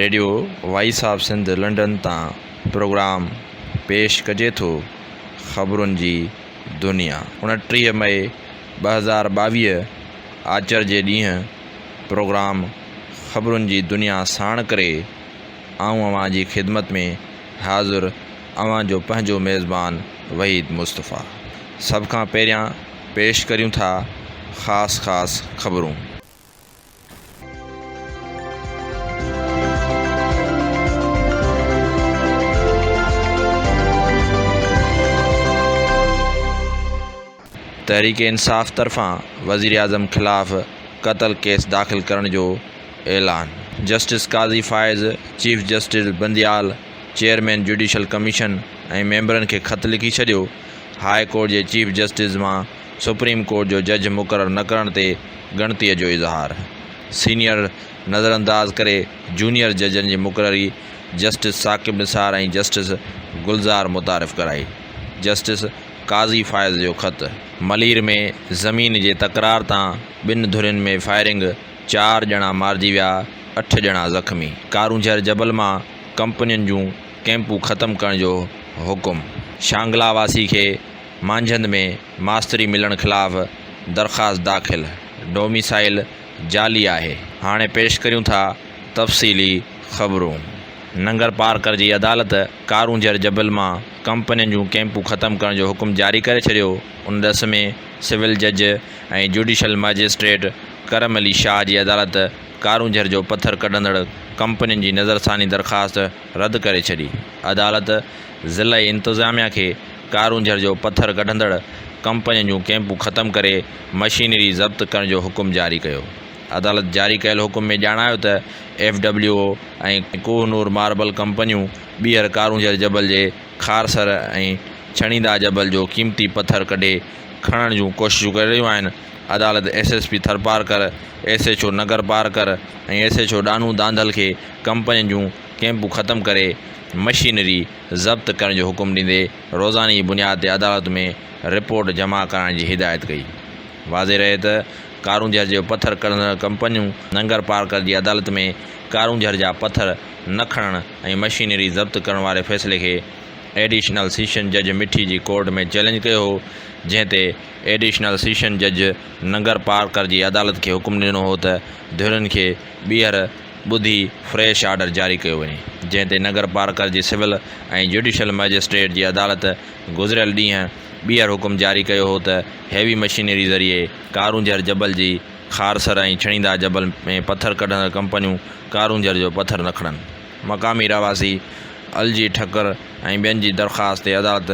Radio voice of Sindh London तां program पेश कजे थो ख़बरुनि जी दुनिया। 29 मई 2022 आचर जे ॾींहुं प्रोग्राम ख़बरुनि जी दुनिया साण करे आऊं अवां जी ख़िदमत में हाज़िर अवां जो पंहिंजो मेज़बान वहीद मुस्तफ़ा। सभ खां पहिरियां पेश करियूं था ख़ासि ख़बरूं। तहरीक इंसाफ़ तरफ़ां वज़ीर आज़म ख़िलाफ़ क़त्ल केस दाख़िल करण जो ऐलान। Justice Qazi Faez chief justice Bandial chairman judicial commission ऐं मेंबरनि खे ख़त लिखी छॾियो। हाई कोर्ट जे चीफ जस्टिस मां सुप्रीम कोर्ट जो जज मुक़ररु न करण ते ॻणतीअ जो इज़हार। सीनियर नज़रअंदाज़ करे जूनियर जजनि जी मुक़ररी जस्टिस साक़िब निसार ऐं जस्टिस गुलज़ार मुतारिफ़ कराई। जस्टिस काज़ी फ़ाइज़ जो ख़त। मलीर में ज़मीन जे तकरार तां 2 धुरियुनि में फायरिंग, 4 ॼणा मारिजी विया, 8 ॼणा ज़ख़्मी। कारूंझर जबल मां कंपनियुनि जूं कैंपूं ख़तमु करण जो हुकुम। शांगला वासी खे मांझंद में मास्तरी मिलण ख़िलाफ़ दरख़्वास्त दाख़िल। डोमिसाइल जाली आहे। हाणे पेश करियूं था तफ़सीली ख़बरूं। नंगर पार्कर जी अदालत कारूंझर जबल मां कंपनियुनि जूं कैंपूं ख़तमु करण जो हुकुम जारी करे छॾियो। उन ॾस में सिविल जज ऐं जुडिशल मैजिस्ट्रेट करम अली शाह जी अदालत कारूंझर जो पथर कढंदड़ कंपनियुनि जी नज़रसानी दरख़्वास्त रद्द करे छॾी। अदालत ज़िला इंतिज़ामिया खे कारूंझर जो पथर कढंदड़ कंपनियुनि जूं कैंपूं ख़तमु करे मशीनरी ज़ब्त करण जो हुकुम जारी कयो। अदालत जारी कयल हुकुम में ॼाणायो त FWO ऐं कोहनूर मार्बल कंपनियूं ॿीहर कारूंझर जबल जे खारसर ऐं छणींदा जबल जो क़ीमती पथर कढे खणण जूं कोशिशूं करे रहियूं आहिनि। अदालत SSP थरपारकर, SHO नगर पारकर ऐं SHO डानू दांधल खे कंपनियुनि जूं कैंपूं ख़तमु करे मशीनरी ज़ब्त करण जो हुकुम ॾींदे रोज़ानी बुनियाद ते अदालत में रिपोर्ट जमा कराइण जी हिदायत कई। वाज़े रहे त कारूंझर जो पथर कढंदड़ कंपनियूं नंगर पार्कर जी अदालत में कारूंझर जा पथर न खणण ऐं मशीनरी ज़ब्त करण वारे फ़ैसिले खे एडिशनल सेशन जज मिठी जी कोर्ट में चैलेंज कयो हो, जंहिं ते एडिशनल सेशन जज नंगर पार्कर जी अदालत खे हुकुम ॾिनो हो त धुरियुनि खे ॿीहर ॿुधी फ्रेश आर्डर जारी कयो वञे, जंहिं ते नगर पार्कर जी सिविल ऐं जुडिशल मैजिस्ट्रेट जी अदालत गुज़िरियल ॾींहुं ॿीहर हुकुम जारी कयो हो त हैवी मशीनरी ज़रिए कारूंझर जबल जी खारसर ऐं छणींदा जबल में पथर कढंदड़ कंपनियूं कारूंझर जो पथर न खणनि। मक़ामी रवासी अलजी ठकर ऐं ॿियनि जी दरख़्वास्त ते अदालत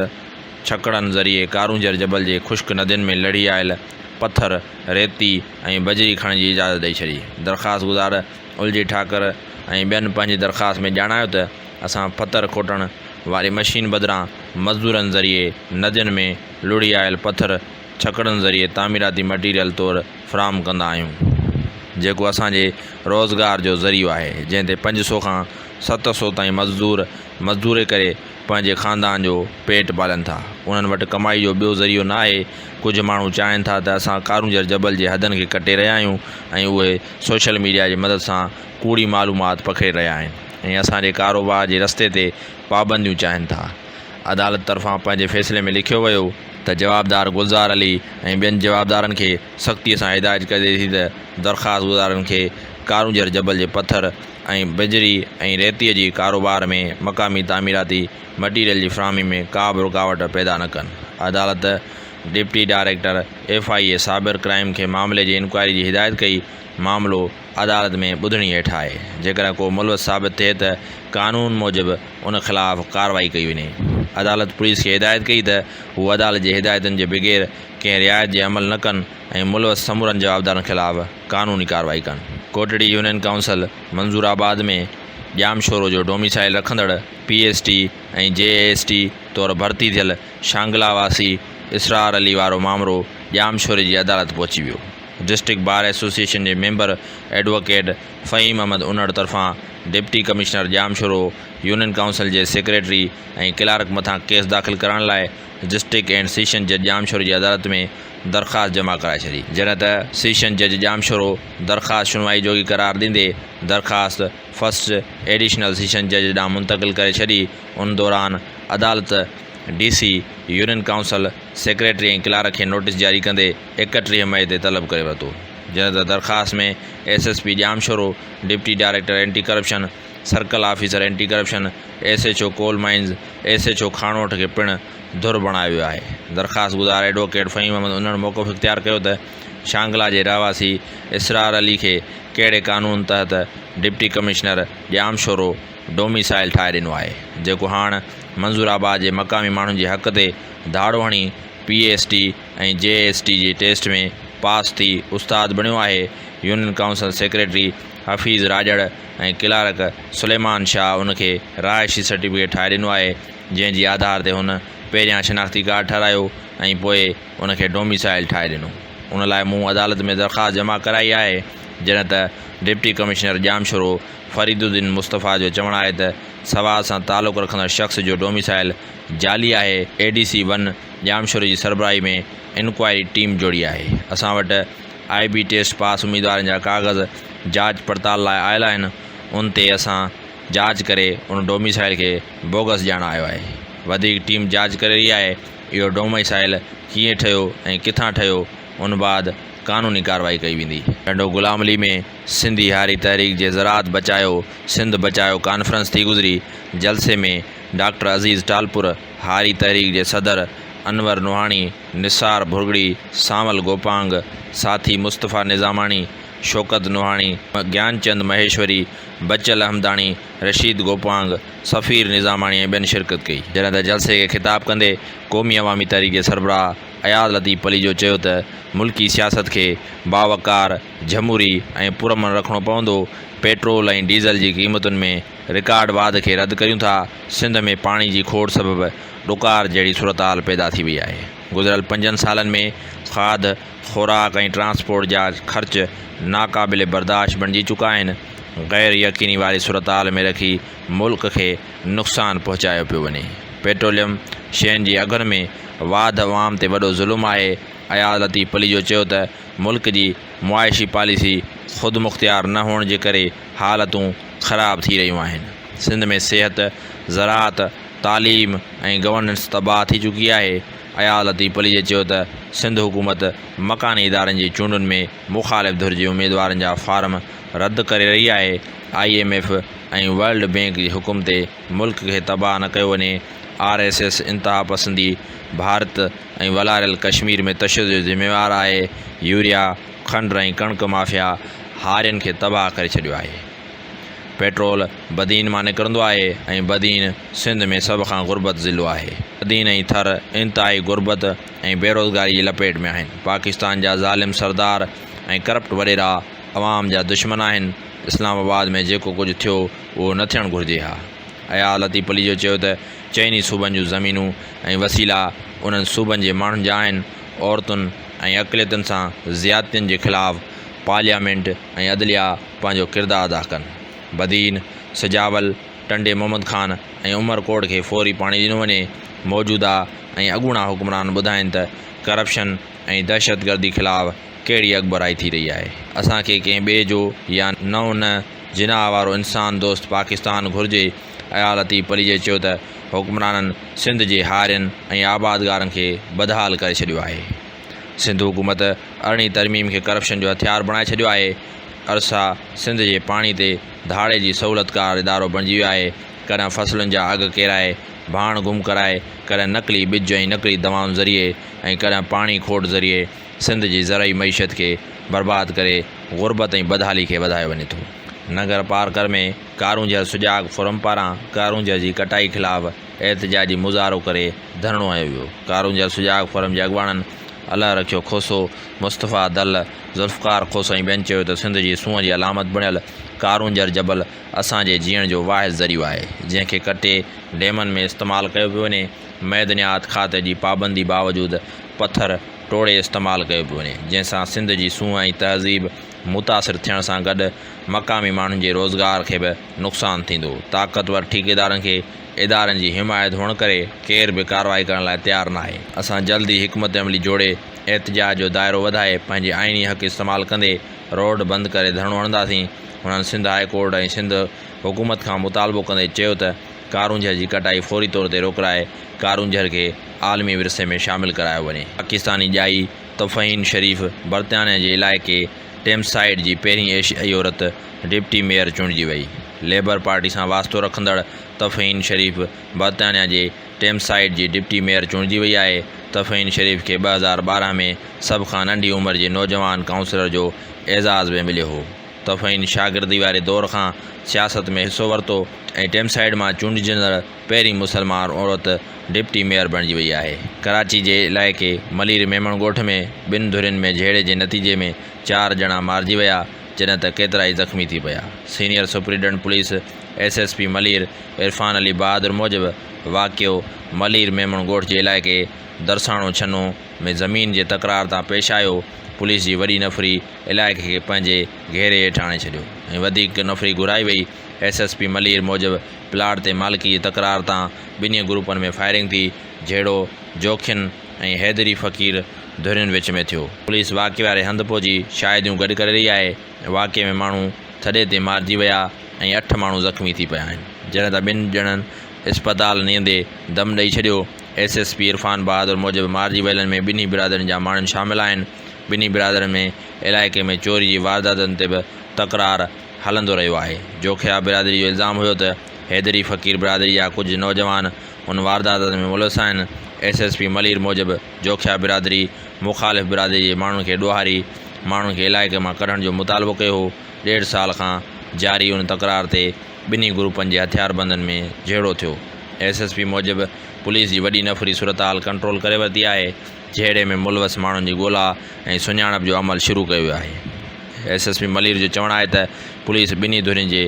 छकड़नि ज़रिए कारूंझर जबल जे ख़ुश्क नदियुनि में लड़ी आयल पथर, रेती ऐं बजरी खणण जी इजाज़त ॾेई छॾी। दरख़्वास्त गुज़ार उलजी ठाकर ऐं ॿियनि पंहिंजी दरख़्वास्त में ॼाणायो त असां पथर खोटण वारी मशीन बदिरां मज़दूरनि ज़रिए नदियुनि में लुड़ी आयल पथर छकड़नि ज़रिए तामीराती मटीरियल तौरु फ़राहम कंदा आहियूं, जेको असांजे रोज़गार जो ज़रियो आहे, जंहिं ते 500 खां 700 ताईं मज़दूरी करे पंहिंजे ख़ानदान जो पेट पालनि था। उन्हनि वटि कमाई जो ॿियो ज़रियो न आहे। कुझु माण्हू चाहिनि था त असां कारूंझर जबल जे हदनि खे कटे रहिया आहियूं ऐं उहे सोशल मीडिया जी मदद सां कूड़ी मालूमात पखिड़े रहिया आहिनि ऐं असांजे कारोबार जे रस्ते ते पाबंदियूं चाहिनि था। अदालत तरफ़ां पंहिंजे फ़ैसिले में लिखियो वियो त जवाबदार गुलज़ार अली ऐं ॿियनि जवाबदारनि खे सख़्तीअ सां हिदायत करे थी त दरख़्वास्त गुज़ारनि खे कारूंझर जबल जे पथर ऐं बिजली ऐं रेतीअ जी कारोबार में मक़ामी तामीराती मटीरियल जी फ़राहमी में का बि रुकावट पैदा न कनि। अदालत deputy director FIA Sabir crime खे मामले जी इंक्वायरी जी हिदायत कई। मामिलो अदालत में ॿुधणी हेठि आहे। जेकॾहिं को मुलवस साबित थिए त कानून मूजिबि उन ख़िलाफ़ कार्रवाई कई वञे। अदालत पुलिस खे हिदायत कई त हू अदालत जे हिदायतुनि जे बग़ैर कंहिं रिआयत जे अमल न कनि ऐं मुलवस समूरनि जवाबदारनि ख़िलाफ़ क़ानूनी कार्रवाई कनि। कोटड़ी यूनियन काउंसिल मंज़ूराबाद में ॼामशोरो जो डोमिसाइल रखंदड़ PST ऐं JAST तौरु भर्ती थियल शांगला वासी इसरार अली वारो मामिलो ॼामशोरे जी अदालत पहुची वियो। डिस्ट्रिक्ट बार एसोसिएशन जे मेंबर एडवोकेट फ़हीम अहमद उनड़ तरफ़ां डिप्टी कमिश्नर ॼामशोरो यूनियन काउंसिल जे सेक्रेटरी ऐं क्लार्क मथां केस दाख़िल करण लाइ डिस्ट्रिक्ट एंड सेशन जज ॼामशोरे जी अदालत में दरख़्वास्त जमा कराए छॾी, जॾहिं त सेशन जज ॼामशोरो दरख़्वास्त शुनवाई जोगी करार ॾींदे दरख़्वास्त फर्स्ट एडिशनल सेशन जज ॾांहुं मुंतक़िल करे छॾी। उन दौरान अदालत DC यूनियन काउंसिल सेक्रेटरी ऐं क्लार्क खे नोटिस जारी कंदे 31 मई ते तलब करे वरितो। जंहिं दरख़्वास्त में SSP Jamshoro, deputy director anti corruption, circle officer anti corruption, SHO coal mines, SHO खाणोठ खे पिणु धुर बणायो वियो आहे। दरख़्वास्त गुज़ार एडवोकेट फ़हीम अहमद उन्हनि मौक़िफ़ इख़्तियार कयो त शांगला जे रहवासी इसरार अली खे कहिड़े क़ानून तहत डिप्टी कमिश्नर जामशोरो डोमिसाइल ठाहे ॾिनो आहे, जेको हाणे मंज़ूराबाद जे मक़ामी माण्हुनि जे हक़ ते धाड़ो हणी PST ऐं JST जे टेस्ट में पास थी उस्ताद बणियो आहे। Union council secretary Hafeez Rajar ऐं क्लार्क सुलेमान शाह उनखे रहाइशी सर्टिफिकेट ठाहे ॾिनो आहे, जंहिंजे आधार ते हुन पहिरियां शनाख़्ती कार्ड ठारायो ऐं पोइ उनखे डोमिसाइल ठाहे ॾिनो। उन लाइ मूं अदालत में दरख़्वास्त जमा कराई आहे, जॾहिं त डिप्टी कमिश्नर जामशोरो फरीदुद्दीन मुस्तफ़ा जो चवणु आहे त सवाल सां तालुक़ु रखंदड़ शख़्स जो डोमिसाइल जाली आहे। ADC 1 जामशोरो जी सरबराही में इंक्वायरी टीम जोड़ी आहे। असां वटि IB टेस्ट पास उम्मीदवारनि जा काग़ज़ जांच पड़ताल लाइ आयल आहिनि। उन ते असां जांच करे उन डोमिसाइल खे बोगस ॼाण आयो आहे। वधीक टीम जांच करे रही आहे इहो डोमिसाइल कीअं ठहियो ऐं किथां ठहियो, उन बाद क़ानूनी कार्रवाई कई वेंदी। ॾंडो ग़ुलाम अली में सिंधी हारी तहरीक जे ज़राअत बचायो सिंध बचायो कॉन्फ्रेंस थी गुज़री। जलसे में डॉक्टर अज़ीज़ टालपुर, हारी तहरीक जे सदर अनवर नूहानी, निसार भुरगड़ी, सामल गोपांग, साथी मुस्तफ़ा निज़ामाणी, शौकत नूहानी, ज्ञानचंद महेश्वरी, बच्चल अहमदाणी, रशीद गोपांग, सफ़ीर निज़ामाणी ऐं ॿियनि शिरकत कई। जॾहिं त जलसे खे ख़िताब कंदे क़ौमी अवामी तहरीक जे सरबराह अयाज़ लतीफ़ अली जो चयो त मुल्की सियासत खे बावकार, जमहूरी ऐं पुरअमन रखिणो पवंदो। पेट्रोल ऐं डीज़ल जी क़ीमतुनि में रिकॉर्ड वाध खे रद्द करियूं था। सिंध में पाणी जी खोड़ सबबि ॾुकार जहिड़ी सूरत हाल पैदा थी वई आहे। गुज़िरियल 5 सालनि में खाद, ख़ुराक ऐं ट्रांसपोर्ट जा ख़र्च नाक़ाबिल बर्दाश्त बणिजी चुका आहिनि। गैर यकीनी वारी सूरत हाल में रखी मुल्क खे नुक़सानु पहुचायो पियो वञे। पेट्रोलियम शयुनि जी अघुनि में वाध अवाम ते वॾो ज़ुल्म आहे। अयाज़ लतीफ़ अली जो चयो त मुल्क जी मुआइशी पॉलिसी ख़ुदि मुख़्तियार न हुअण जे करे हालतूं ख़राब थी रहियूं आहिनि। सिंध में सिहत, ज़राअत, तालीम ऐं गवर्नेंस तबाह थी चुकी आहे। अयाज़ लतीफ़ अली चयो त सिंध हुकूमत मकानी इदारनि जी चूंडुनि में मुख़ालिफ़ धुर जे उम्मीदवारनि जा फार्म रद्द करे रही आहे। IMF ऐं वर्ल्ड बैंक जे हुकुम ते मुल्क खे तबाह न कयो वञे। RSS इंतिहा पसंदी भारत ऐं वलारियल कश्मीर में तशदुद जो ज़िम्मेवार आहे। यूरिया, खंड ऐं कणिक माफ़िया हारियुनि खे तबाह करे छॾियो आहे। पेट्रोल बदीन मां निकिरंदो आहे ऐं बदीन सिंध में सभ खां गुरबत ज़िलो आहे। बदीन ऐं थर इंतिहाई गुरबत ऐं बेरोज़गारी जी लपेट में आहिनि। पाकिस्तान जा ज़ालिम सरदार ऐं करप्ट वॾेरा अवाम जा दुश्मन आहिनि। इस्लामाबाद में जेको कुझु थियो उहो न थियणु घुरिजे हा। अयाज़ लतीफ़ अली जो चयो त चइनी सूबनि जूं ज़मीनूं ऐं वसीला उन्हनि सूबनि जे माण्हुनि जा आहिनि। औरतुनि ऐं अक़लियतुनि सां ज़ियादतियुनि जे ख़िलाफ़ पार्लियामेंट ऐं अदलिया पंहिंजो किरदारु अदा कनि। बदीन, सजावल, टंडे मोहम्मद ख़ान ऐं उमरकोट खे फौरी पाणी ॾिनो वञे। मौजूदा ऐं अॻूणा हुक्मरान ॿुधाइनि त करप्शन ऐं दहशतगर्दी ख़िलाफ़ कहिड़ी अॻुबराई थी रही आहे। असांखे कंहिं ॿिए जो या नओं न जिनाह वारो इंसान दोस्त पाकिस्तान घुरिजे। अयाज़ लतीफ़ अली चयो त हुक्मराननि सिंध जे हारियुनि ऐं आबादगारनि खे बदहाल करे छॾियो आहे। सिंध हुकूमत अरिड़हीं तरमीम खे करप्शन जो हथियार बणाए छॾियो आहे। अरसा सिंध जे पाणी ते धाड़े जी सहूलतकार इदारो बणिजी वियो आहे। कॾहिं फसलुनि जा अघ किराए, भाण गुम कराए, कॾहिं नकली ॿिज ऐं नकली दवाउनि ज़रिए ऐं कॾहिं पाणी खोट ज़रिए सिंध जी ज़रई मईशत खे बर्बादु करे गुरबत ऐं बदहाली खे वधायो वञे थो। नगर पार्कर में कारूंजर सुजाग फोरम पारां कारूंजर जी कटाई ख़िलाफ़ एहतजाजी मुज़ाहिरो करे धरणो हयो वियो। कारूंजर सुजाग फोरम जे अॻुवाणनि अलाह रखियो खोसो, मुस्तफ़ा दल, ज़ुल्फ़कार खोसो ऐं ॿियनि चयो त सिंध जी सूंहं जी अलामत बणियल कारूंजर जबल असांजे जीअण जो वाहिद ज़रियो आहे, जंहिंखे कटे डेमनि में इस्तेमालु कयो पियो वञे। मैदनियात खाते जी पाबंदी बावजूदि पथर टोड़े इस्तेमालु कयो पियो वञे, जंहिंसां सिंध जी सूंहं ऐं तहज़ीब मुतासिर थियण सां गॾु मक़ामी माण्हुनि जे रोज़गार खे बि नुक़सानु थींदो। ताक़तवर ठीकेदारनि खे इदारनि जी हिमायत हुअण करे केर बि कार्रवाई करण लाइ तयारु न आहे। असां जल्दी हिकमत अमली जोड़े एहतजाज जो दाइरो वधाए पंहिंजे आइनी हक़ इस्तेमालु कंदे रोड बंदि करे धरणो हणंदासीं। हुननि सिंध हाई कोर्ट ऐं सिंध हुकूमत खां मुतालबो कंदे चयो त कारूंझर जी कटाई फौरी तौर ते रोकराए कारूंझर खे आलमी विरसे में शामिलु करायो वञे। पाकिस्तानी ॼाई तफ़हीन शरीफ़ बर्तानिया जे इलाइक़े टेम्पसाइड जी पहिरीं एशियाई औरत डिप्टी मेयर चूंडिजी वई। लेबर पार्टी सां वास्तो रखंदड़ तफ़हीन शरीफ़ बर्तानिया जे टेम्पसाइड जी डिप्टी मेयर चूंडिजी वई आहे। तफ़हीन शरीफ़ खे 2012 में सभ खां नंढी उमिरि जे नौजवान काउंसलर जो एज़ाज़ बि मिलियो हो। तफ़हीन शागिर्दी वारे दौर खां सियासत में हिसो वरितो ऐं टेम्पसाइड मां चूंडिजंदड़ पहिरीं मुसलमान औरत डिप्टी मेयर बणिजी वई आहे। कराची जे इलाइक़े मलीर मेमण ॻोठ में 2 धुरियुनि में झेड़े जे नतीजे में 4 ॼणा मारिजी विया जॾहिं त केतिरा ई ज़ख़्मी थी पिया। Senior superintendent police SSP Malir Irfan Ali Bahadur मूजिबि वाक़ियो मलीर मेमण ॻोठ जे इलाइक़े दरसाणो छनो में ज़मीन जे तकरार तां पेश आयो। पुलिस जी वॾी नफ़री इलाइक़े खे पंहिंजे घेरे हेठि आणे छॾियो ऐं वधीक नफ़री घुराई वई। SSP मलीर मूजिबि प्लाट ते मालिकी जी तकरार तां ॿिन्ही ग्रुपनि में फायरिंग थी। झेड़ो जोखिन ऐं हैदरी फ़क़ीर धुरियुनि विच में थियो। पुलिस वाक़े वारे हंधि पहुची शाहिदियूं गॾु करे रही आहे। वाक़े में माण्हू थॾे ते मारिजी विया ऐं 8 माण्हू ज़ख़्मी थी पिया आहिनि जॾहिं त 2 ॼणनि इस्पताल नींदे दम ॾेई छॾियो। SSP इरफान बहादुर मूजिबि मारिजी वियलनि में ॿिन्ही बिरादरियुनि जा माण्हू शामिल आहिनि। ॿिन्ही बिरादरियुनि में इलाइक़े में चोरी जी वारदातुनि ते बि तकरार हलंदो रहियो आहे। जोखिया बिरादरी जो इल्ज़ाम हुयो त हैदरी फ़क़ीर बिरादरी जा कुझु नौजवान उन वारदातुनि में मुलविस आहिनि। SSP मलीर मूजिबि जोखिया बिरादरी मुख़ालिफ़ बिरादरी जे माण्हुनि खे ॾोहारी माण्हुनि खे इलाइक़े मां कढण जो मुतालबो कयो हो। 1.5 साल खां जारी उन तकरार ते ॿिन्ही ग्रुपनि जे हथियारबंदनि में झेड़ो थियो। SSP मूजिबि पुलिस जी वॾी नफ़री सूरतहाल कंट्रोल करे वरिती आहे। झेड़े में मुलविस माण्हुनि जी ॻोल्हा ऐं सुञाणप जो अमल शुरू कयो वियो आहे। SSP मलीर जो चवणु आहे त पुलिस ॿिन्ही धुरियुनि जे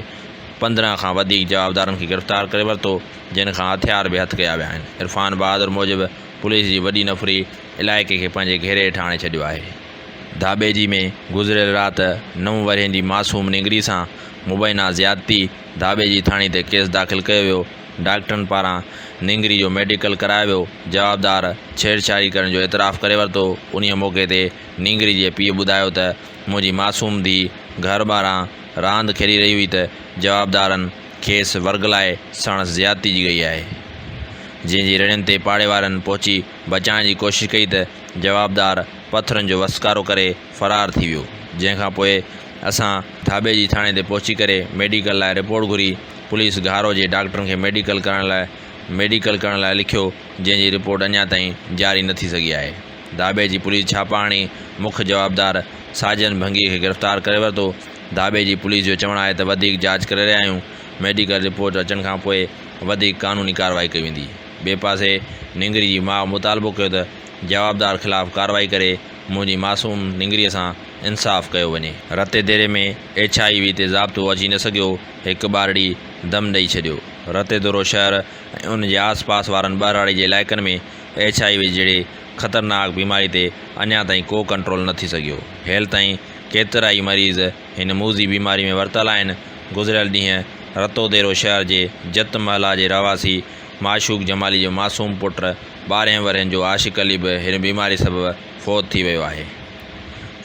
15 खां वधीक जवाबदारनि खे गिरफ़्तार करे वरितो जिन खां हथियार बि हथ कया विया आहिनि। इरफान बहादुर मूजिबि पुलिस जी वॾी नफ़री इलाइक़े खे पंहिंजे घेरे हेठि आणे छॾियो आहे। धाबेजी में गुज़िरियल राति 9 वरहनि जी मासूम निंगरी सां मुबैना ज़्यादती धाबेजी थाणे ते केस दाख़िल कयो वियो। डॉक्टरनि पारां निंगरी जो मेडिकल करायो वियो। जवाबदार छेड़छाड़ी करण जो एतिराफ़ करे वरितो। उन मौक़े ते निंगरी जे पीउ ॿुधायो त मुंहिंजी मासूम धीउ घर ॿाहिरां रांदि खेॾी रही हुई त जवाबदारनि खेसि वर्गलाए सणसि ज़्यादती जी गई आहे। जंहिंजी रिणनि ते पाड़े वारनि पहुची बचाइण जी कोशिशि कई त जवाबदार पथरनि जो वसकारो करे फ़रार थी वियो। जंहिंखां पोइ असां धाबेजी थाणे ते पहुची करे मेडिकल लाइ रिपोर्ट घुरी। पुलिस घारो जे डॉक्टरनि खे मेडिकल करण लाइ लिखियो जंहिंजी रिपोर्ट अञा ताईं जारी न थी सघी आहे। धाबेजी पुलिस छापा हणी मुख्य जवाबदार साजन भंगी खे गिरफ़्तार करे वरितो। धाबेजी पुलिस जो चवणु आहे त वधीक जांच करे रहिया आहियूं। मेडिकल रिपोर्ट अचण खां पोइ वधीक कानूनी कार्रवाई कई वेंदी। ॿिए पासे निंगरी जी माउ मुतालबो कयो त जवाबदार ख़िलाफ़ु कार्रवाई करे मुंहिंजी मासूम निंगरीअ सां इंसाफ़ कयो वञे। रते देरे में HIV ते ज़ाब्तो अची न सघियो। हिकु ॿारड़ी दम ॾेई छॾियो। रते दोरो शहर ऐं उन जे आसपास वारनि ॿाराड़ी जे इलाइक़नि में HIV जहिड़े ख़तरनाक बीमारी ते अञा ताईं को कंट्रोल न थी सघियो। हेल ताईं केतिरा ई मरीज़ हिन मूज़ी बीमारी में वरितल आहिनि। गुज़िरियल ॾींहुं रतो देरो शहर जे जत महला जे रवासी माशूक जमाली जो मासूम पुटु 12 वरहनि जो आशिक़ अली बि हिन बीमारी सबबि फ़ौत थी वियो आहे।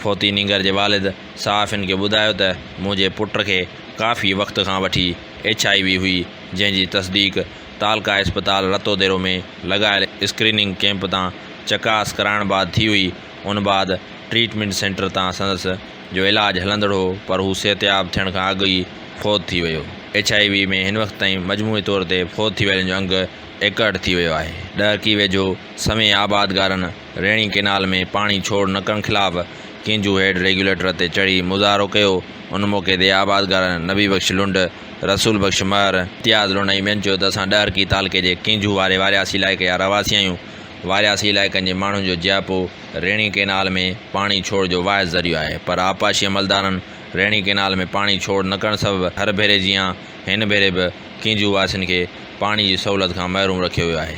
फ़ौती निंगर जे वालिद सहाफ़ियुनि खे ॿुधायो त मुंहिंजे पुट खे काफ़ी वक़्त खां वठी HIV हुई जंहिंजी तस्दीक तालका इस्पताल रतो देरो में लॻायल स्क्रीनिंग कैंप तां चकास कराइण बाद थी हुई। उन बाद ट्रीटमेंट सेंटर तां संदसि जो इलाजु हलंदड़ हो पर हू सिहतयाब थियण खां अॻु ई फ़ौत थी वियो। HIV में हिन वक़्त ताईं मजमूई तौर ते फ़ौत थी वियलनि जो अंग 61 थी वियो आहे। ॾहकी वेझो समय आबादगारनि रेणी केनाल में पाणी छोड़ न करण ख़िलाफ़ किंजू हेड रेगुलेटर ते चढ़ी मुज़ाहरो कयो। उन मौक़े ते आबादगारनि नबी बख़्श लुंड, रसूल बख़्श महर, इम्तियाज़ लुंडई ॿियनि चयो त असां ॾहकी तालके जे किंजू वारे वारियासी इलाइक़े जा रवासी आहियूं। वारियासी इलाइक़नि जे माण्हुनि जो जियापो रेणी केनाल में पाणी छोड़ जो वाहिद ज़रियो आहे पर आपाशी अमलदारनि रेणी केनाल में पाणी छोड़ न करण सबबि हर भेरे जीअं हिन भेरे बि किंजू वासियुनि खे पाणी जी सहूलियत खां महरूम रखियो वियो आहे।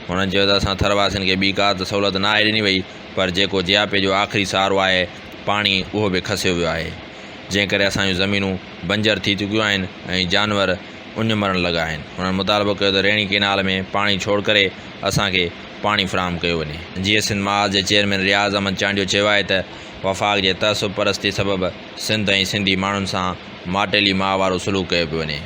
हुननि चयो त असां थरवासियुनि खे ॿी का त सहूलियत न आहे ॾिनी वई पर जेको जियापे जो आख़िरी सहारो आहे पाणी उहो बि खसियो वियो आहे जंहिं करे असांजूं ज़मीनूं बंजर थी चुकियूं आहिनि ऐं जानवर उञ मरण लॻा आहिनि। हुननि मुतालबो कयो त रेणी केनाल में पाणी छोड़ करे असांखे पाणी फ़राहम कयो वञे। जीअं सिंध महाज़ जे चेयरमैन रियाज़ अहमद चांडियो चयो आहे त वफ़ाक़ जे तहसुब परस्ती सबबि सिंध ऐं सिंधी माण्हुनि सां माटेली मां वारो सलूक कयो पियो वञे।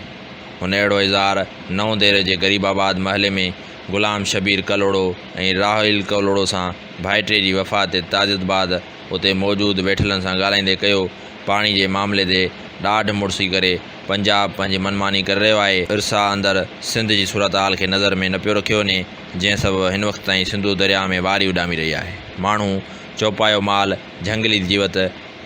हुन अहिड़ो इज़हार नओं देर जे ग़रीबाबाद महले में ग़ुलाम शबीर कलोड़ो ऐं राहिल कलोड़ो सां भाइटे जी वफ़ात ते ताज़िद बाद उते मौजूदु वेठलनि सां ॻाल्हाईंदे कयो। पाणी जे मामले ते ॾाढ मुड़सी करे पंजाब पंहिंजी मनमानी करे रहियो आहे। इरसा अंदरि सिंध जी सूरत हाल खे नज़र में न पियो रखियो वञे, जंहिं सबबि हिन वक़्त ताईं सिंधु दरिया में वारी उॾामी रही आहे। माण्हू चौपायो माल झंगली जीवत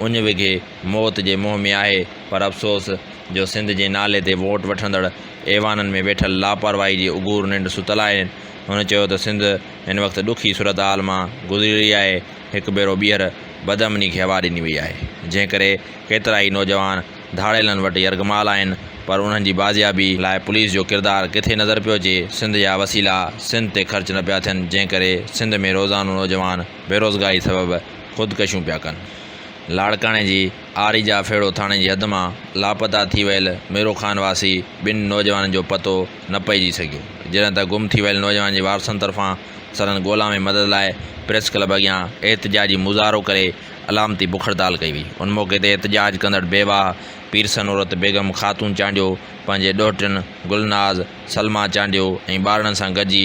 उञ विघे मौत जे मुंहं में आहे, पर अफ़सोस जो सिंध जे नाले ते वोट वठंदड़ ऐवाननि में वेठल लापरवाही जी उगूर निंड सुतल आहे। हुन चयो त सिंध हिन वक़्तु ॾुखी सूरत हाल मां गुज़री रही आहे। हिकु भेरो ॿीहर बदअमनी खे हवा ॾिनी वई आहे, जंहिं करे केतिरा ई नौजवान धाड़ेलनि वटि यरगमाल आहिनि, पर उन्हनि जी बाज़ियाबी लाइ पुलिस जो किरदारु किथे नज़र पियो अचे। सिंध जा वसीला सिंध ते ख़र्च न पिया थियनि, जंहिं करे सिंध में रोज़ानो नौजवान बेरोज़गारी सबबि ख़ुदकशियूं पिया कनि। लाड़काणे जी आरिजा फेड़ो थाणे जी हद मां लापता थी वियल मेरो खान वासी ॿिनि नौजवाननि जो पतो न पइजी सघियो। जॾहिं त गुम थी वियल नौजवान जे वारसनि तरफ़ां सदन ॻोल्हा में मदद लाइ प्रेस क्लब अॻियां एहतिजाजी मुज़ाहरो करे अलामती बुख हड़ताल कई हुई। उन मौक़े ते एहतिजाज कंदड़ बेवाह पीरसन औरत बेगम ख़ातून चांडियो पंहिंजे ॾोहिटनि गुलनाज़ सलमा चांडियो ऐं ॿारनि सां गॾिजी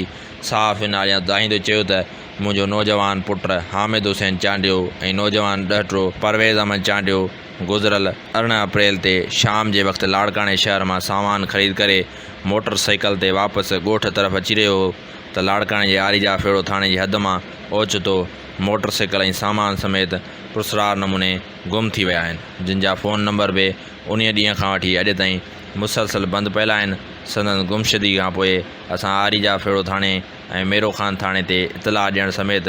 साफ़ इनाया दाहींदो चयो त मुंहिंजो नौजवान पुटु हामिद हुसैन चांडियो ऐं नौजवान ॾहटो परवेज़ अहमद चांडियो गुज़िरियल 18 अप्रैल ते शाम जे वक़्तु लाड़काणे शहर मां सामान ख़रीद करे मोटर साइकिल ते वापसि ॻोठ तरफ़ अची रहियो हो त लाड़काणे जे आरिजा फेड़ो थाणे जी हद मां ओचितो मोटर साइकिल ऐं सामान समेत पुरस्रार नमूने गुम थी विया आहिनि, जिन जा फ़ोन नंबर बि उन ॾींहं खां वठी अॼु ताईं मुसलसल बंदि पियल आहिनि। संदन गुमशुदगी खां पोइ असां आरिजा फेड़ो थाणे ऐं मेरो खान थाणे ते इतलाह ॾियण समेत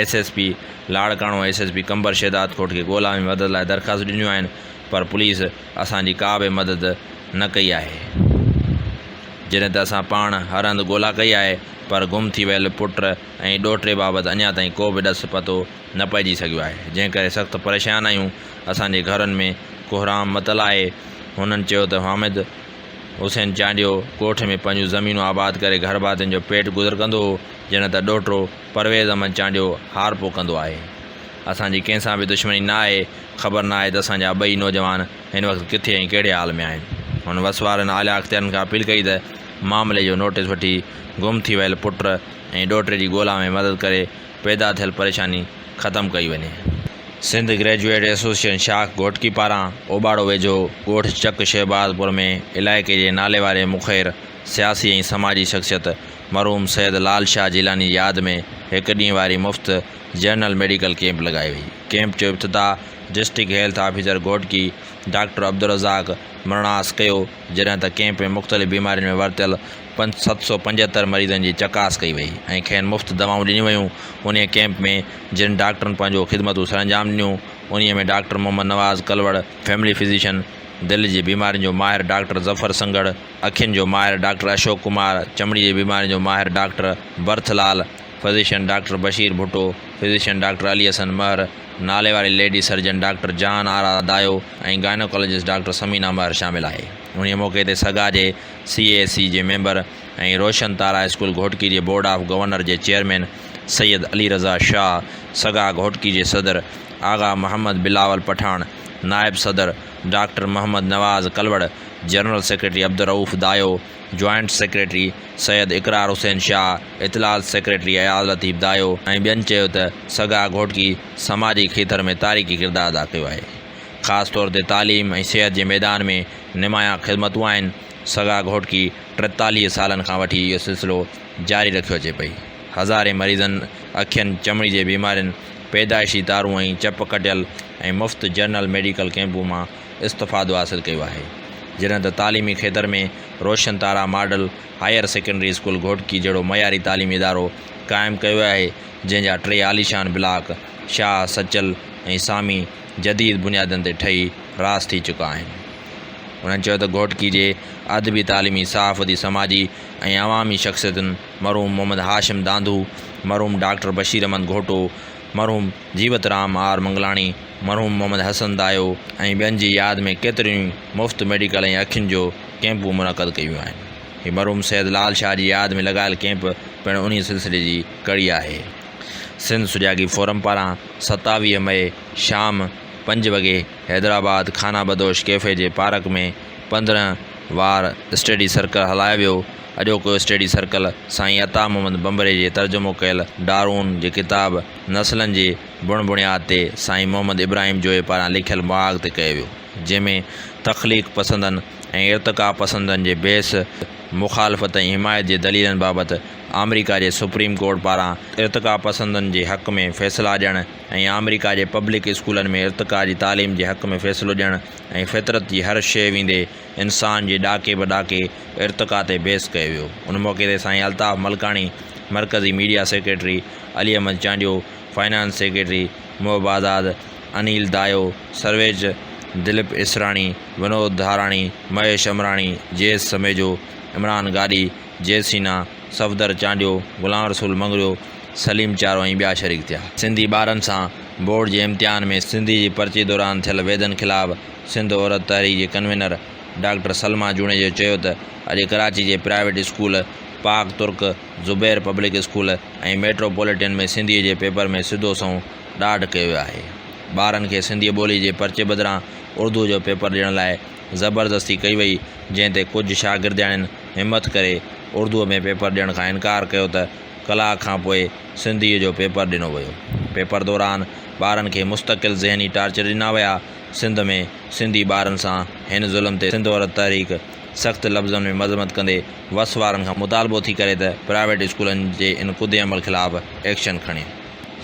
SSP लाड़काणो SSP कंबर शेदात कोट खे ॻोल्हा में मदद लाइ दरख़्वास्त ॾिनियूं आहिनि, पर पुलिस असांजी का बि मदद न कई आहे। जॾहिं त असां पाण हर हंधि ॻोल्हा कई आहे, पर गुम थी वियल पुट ऐं ॾोहिटे बाबति अञा ताईं को बि ॾस पतो न पइजी सघियो आहे, जंहिं करे सख़्तु परेशान आहियूं। असांजे घरनि में कोहराम मतल आहे। हुननि चयो त हामिद हुसैन चांडियो ॻोठ में पंहिंजूं ज़मीनूं आबाद करे घर भातियुनि जो पेट गुज़र कंदो हो, जॾहिं त ॾोहिटो परवेज़ अहमद चांडियो हार पोइ कंदो आहे। असांजी कंहिंसां बि दुश्मनी न आहे। ख़बर न आहे त असांजा ॿई नौजवान हिन वक़्तु किथे ऐं कहिड़े हाल में आहिनि। हुन वसवारनि आला अख़्तियारनि खां अपील कई त मामले जो नोटिस वठी गुम थी वियल पुट ऐं ॾोहिटे जी ॻोल्हा में मदद करे पैदा थियल परेशानी ख़तमु कई वञे। सिंध ग्रेजुएट एसोसिएशन शाख घोटकी पारां ओबाड़ो वेझो ॻोठ चक शहबाज़पुर में इलाइक़े जे नाले वारे मुख़ैर सियासी ऐं समाजी शख़्सियत मरहूम सैयद लाल शाह जिलानी जी यादि में हिकु ॾींहुं वारी मुफ़्त जनरल मेडिकल कैंप लॻाई वई। कैंप जो इब्तिदा district health officer Ghotki doctor Abdul Razzaq मरणास कयो, जॾहिं त कैंप में मुख़्तलिफ़ बीमारियुनि में वरतियल 775 मरीज़नि जी चकास कई वई ऐं खेनि मुफ़्त दवाऊं ॾिनियूं वयूं। उन कैंप में जिन डॉक्टरनि पंहिंजो ख़िदमतूं सरअंजाम ॾिनियूं, उन में डॉक्टर मोहम्मद नवाज़ कलवड़, फैमिली फिजिशियन, दिलि जी बीमारियुनि जो माहिर डॉक्टर ज़फ़र संगड़, अखियुनि जो माहिर डॉक्टर अशोक कुमार, चमड़ी जी बीमारियुनि जो माहिर doctor Barthlal, physician doctor Bashir Bhutto, physician doctor Ali Hasan Mahar, नाले वारी लेडी सर्जन डॉक्टर जान आरा दायो ऐं गायनोकोलॉजिस्ट डॉक्टर समीना महर शामिल आहे। उन मौक़े ते सगा जे CAC जे मेंबर ऐं रोशन तारा स्कूल घोटकी जे बोर्ड ऑफ गवर्नर जे चेयरमैन सैयद अली रज़ा शाह, सगा घोटकी जे सदर आगा मोहम्मद बिलावल पठान, नायब सदर डॉक्टर मोहम्मद नवाज़ कलवड़, जनरल सेक्रेटरी अब्दुल रऊफ़ दायो, जॉइंट सेक्रेटरी सैयद इकरार हुसैन शाह, इतलात सेक्रेटरी अयाज़ लतीफ़ दायो ऐं ॿियनि चयो त सगा घोटकी समाजी खेतर में तारीख़ी किरदारु अदा कयो आहे। ख़ासि तौर ते तालीम ऐं सिहत जे मैदान में निमाया ख़िदमतूं आहिनि। सगा घोटकी 43 सालनि खां वठी इहो सिलसिलो जारी रखियो अचे पई। हज़ारे मरीज़नि अखियुनि, चमड़ी जे बीमारियुनि, पैदाइशी तारूं ऐं चप कटियल ऐं मुफ़्त जनरल मेडिकल कैंपू मां इस्तफ़ादो हासिलु कयो आहे। जॾहिं त तालीमी खेतर में Roshan Tara model higher secondary school Ghotki जहिड़ो मयारी तालीमी इदारो क़ाइमु कयो आहे, जंहिंजा 3 आलीशान ब्लॉक शाह, सचल ऐं सामी जदीद बुनियादनि ते ठही रास थी चुका आहिनि। उन्हनि चयो त घोटकी जे अदबी तालीमी सहाफ़ती समाजी ऐं अवामी शख़्सियतुनि मरहूम मोहम्मद हाशिम दांधू, मरहूम डॉक्टर बशीर अहमद घोटो, मरहूम जीवतराम आर मंगलाणी, मरहूम मोहम्मद हसन दायो ऐं ॿियनि जी यादि में केतिरियूं मुफ़्त मेडिकल ऐं अखियुनि जो कैंपूं मुनक़द कयूं आहिनि। हीउ मरहूम सैयद लाल शाह जी यादि में लॻायल कैंप पिणु उन सिलसिले जी कड़ी आहे। सिंध सुजागी फोरम पारां 27 मई शाम 5 वॻे हैदराबाद खाना बदोश कैफ़े जे पार्क में 15 वार स्टडी सर्कल हलायो वियो। अॼोको स्टडी सर्कल साईं अता मोहम्मद बम्बरे जे तर्जुमो कयल डारून जे किताब नस्लनि जे बुणियाद ते साईं मोहम्मद इब्राहिम जोए पारां लिखियल मुआग ते कयो वियो, जंहिंमें तख़लीक़ पसंदनि ऐं इर्तिका पसंदनि जे बेस मुखालफ़त ऐं हिमायत जे दलीलनि बाबति अमरीका जे सुप्रीम कोर्ट पारां इर्तिका पसंदनि जे हक़ में फ़ैसिला ॾियणु ऐं अमरीका जे पब्लिक स्कूलनि में इर्तिका जी तालीम जे हक़ में फ़ैसिलो ॾियणु ऐं फितरत जी हर शइ वेंदे इंसान जे ॾाके बॾाके इर्तिका ते बहस कयो वियो। उन मौक़े ते साईं अल्ताफ़ मलकाणी, मरकज़ी media secretary Ali Ahmed Chandio, finance secretary Mohib Azad, Anil Dayo, सर्वेज दिलीप इसराणी, विनोद धाराणी, महेश अमराणी, जेस समेजो, इमरान गाॾी, जयसीना, सफ़दर चांडियो, गुलाम रसूल मंगरियो, सलीम चारो ऐं ॿिया शरीक थिया। सिंधी ॿारनि सां बोर्ड जे इम्तिहान में सिंधी जी पर्ची दौरान थियल वेदनि ख़िलाफ़ सिंध औरत तहरीक जे कन्वीनर डॉक्टर सलमा जूणे चयो त अॼु कराची जे प्राइवेट स्कूल पाक तुर्क, ज़ुबैर पब्लिक स्कूल ऐं मेट्रोपॉलिटन में सिंधीअ जे पेपर में सिधो संओं ॾाढ कयो वियो आहे। ॿारनि खे सिंधी ॿोली जे पर्चे बदिरां उर्दू जो पेपर ॾियण लाइ ज़बरदस्ती कई वई, जंहिं ते कुझु शागिर्दयाणियुनि हिमत करे उर्दूअ में पेपर ॾियण खां इनकार कयो त कलाक खां पोइ सिंधीअ जो पेपर ॾिनो वियो। पेपर दौरान ॿारनि खे मुस्तक़िल ज़हनी टार्चर ॾिना विया। सिंध में सिंधी ॿारनि सां हिन ज़ुल्म ते सिंध औरत तहरीक सख़्तु लफ़्ज़नि में मज़म्मत कंदे वस वारनि खां मुतालबो थी करे त प्राइवेट स्कूलनि जे इन कुदे अमल ख़िलाफ़ एक्शन खणे।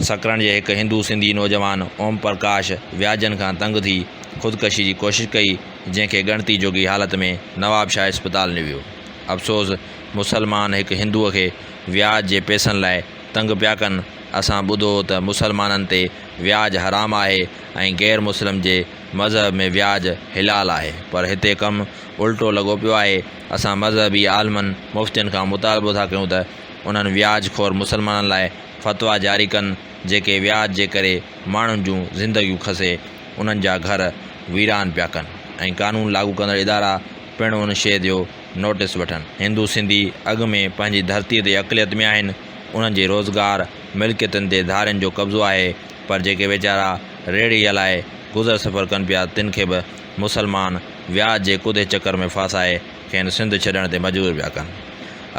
सकरण जे हिकु हिंदू सिंधी नौजवान ओम प्रकाश व्याजनि खां तंग थी ख़ुदकशी जी कोशिशि कई, जंहिंखे ॻणती जोगी हालत में नवाबशाह इस्पताल नियो वियो। अफ़सोस, मुसलमान हिकु हिंदूअ खे व्याज जे पैसनि लाइ तंग पिया कनि। असां ॿुधो त मुसलमाननि ते व्याज हराम आहे ऐं गैर मुस्लिम जे मज़हब में व्याज हिलाल आहे, पर हिते कमु उल्टो लॻो पियो आहे। असां मज़हबी आलमनि मुफ़्तियुनि खां मुतालबो था कयूं त उन्हनि व्याज खोर मुसलमाननि लाइ फ़तवा जारी कनि, जेके व्याज जे करे माण्हुनि जूं ज़िंदगियूं खसे, उन्हनि जा घर वीरान पिया कनि ऐं क़ानून लागू कंदड़ इदारा पिणु उन शइ जो नोटिस वठनि। हिंदू सिंधी अॻु में पंहिंजी धरतीअ ते अक़लियत में आहिनि। उन्हनि जे रोज़गार मिल्कियतुनि ते धारियुनि जो कब्ज़ो आहे, पर जेके वीचारा रेड़ी हलाए गुज़र सफ़र कनि पिया, तिन खे बि मुसलमान व्याज जे कुदे चकर में फासाए खेनि सिंध छॾण ते मजबूर पिया कनि।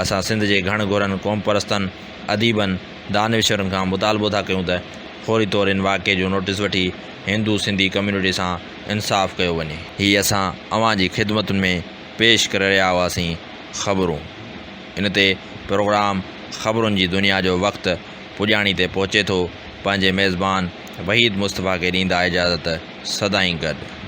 असां सिंध जे घण घोरनि क़ौम परस्तनि, अदीबनि, दानिशरनि खां मुतालबो था कयूं त फौरी तौरु इन वाक़े जो नोटिस वठी हिंदू सिंधी कम्यूनिटी सां इंसाफ़ कयो वञे। हीअ असां अवां जी ख़िदमत में पेश करे रहिया हुआसीं ख़बरूं। इन ते प्रोग्राम ख़बरुनि जी दुनिया जो वक़्तु पुॼाणी ते पहुचे थो। पंहिंजे मेज़बान वहीद मुस्तफ़ा खे ॾींदा इजाज़त। सदाईं गॾु।